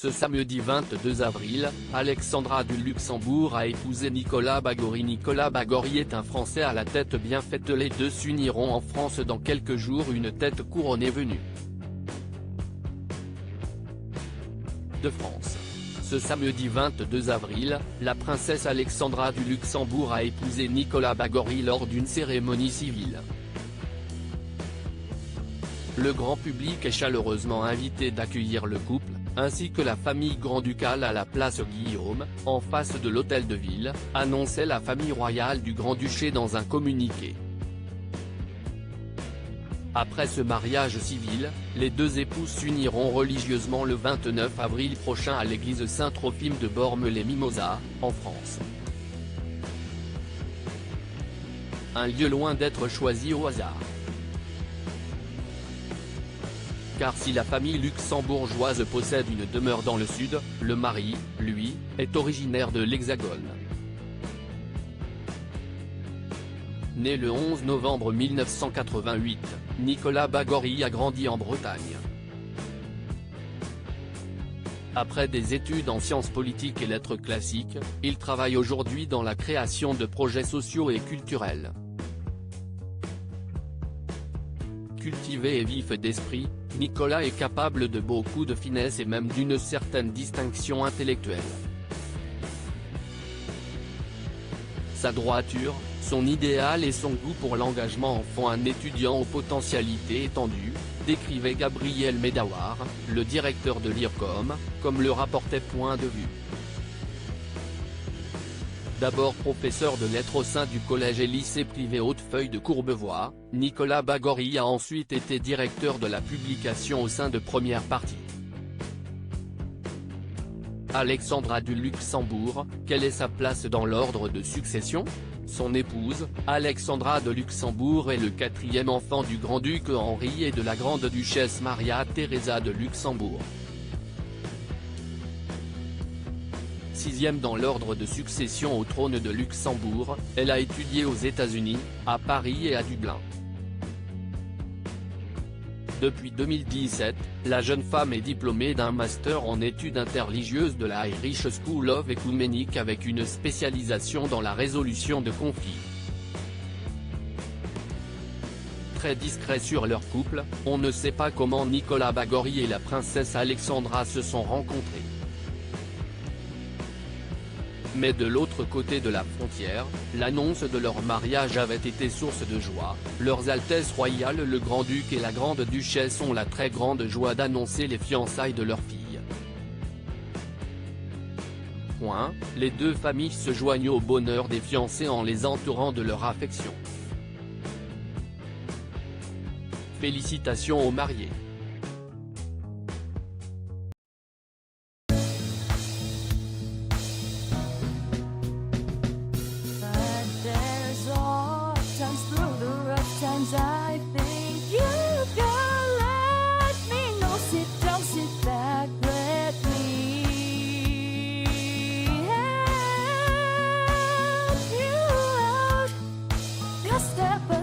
Ce samedi 22 avril, Alexandra du Luxembourg a épousé Nicolas Bagory. Nicolas Bagory est un Français à la tête bien faite. Les deux s'uniront en France dans quelques jours. Une tête couronnée venue de France. Ce samedi 22 avril, la princesse Alexandra du Luxembourg a épousé Nicolas Bagory lors d'une cérémonie civile. Le grand public est chaleureusement invité d'accueillir le couple, ainsi que la famille grand-ducale à la place Guillaume, en face de l'hôtel de ville, annonçait la famille royale du Grand-Duché dans un communiqué. Après ce mariage civil, les deux épouses s'uniront religieusement le 29 avril prochain à l'église Saint-Trophime de Bormes-les-Mimosas, en France. Un lieu loin d'être choisi au hasard. Car si la famille luxembourgeoise possède une demeure dans le sud, le mari, lui, est originaire de l'Hexagone. Né le 11 novembre 1988, Nicolas Bagory a grandi en Bretagne. Après des études en sciences politiques et lettres classiques, il travaille aujourd'hui dans la création de projets sociaux et culturels. Cultivé et vif d'esprit, Nicolas est capable de beaucoup de finesse et même d'une certaine distinction intellectuelle. Sa droiture, son idéal et son goût pour l'engagement en font un étudiant aux potentialités étendues, décrivait Gabriel Medawar, le directeur de l'IRCOM, comme le rapportait Point de Vue. D'abord professeur de lettres au sein du collège et lycée privé Hautefeuille de Courbevoie, Nicolas Bagory a ensuite été directeur de la publication au sein de Première Partie. Alexandra du Luxembourg, quelle est sa place dans l'ordre de succession? Son épouse, Alexandra de Luxembourg est le quatrième enfant du grand-duc Henri et de la grande-duchesse Maria Theresa de Luxembourg. Sixième dans l'ordre de succession au trône de Luxembourg, elle a étudié aux États-Unis, à Paris et à Dublin. Depuis 2017, la jeune femme est diplômée d'un master en études interreligieuses de la Irish School of Ecumenics avec une spécialisation dans la résolution de conflits. Très discret sur leur couple, on ne sait pas comment Nicolas Bagory et la princesse Alexandra se sont rencontrés. Mais de l'autre côté de la frontière, l'annonce de leur mariage avait été source de joie. Leurs Altesses royales le Grand-Duc et la Grande-Duchesse ont la très grande joie d'annoncer les fiançailles de leur fille. Les deux familles se joignent au bonheur des fiancés en les entourant de leur affection. Félicitations aux mariés. I think you can let me know. Sit down, sit back, let me help you out. Just step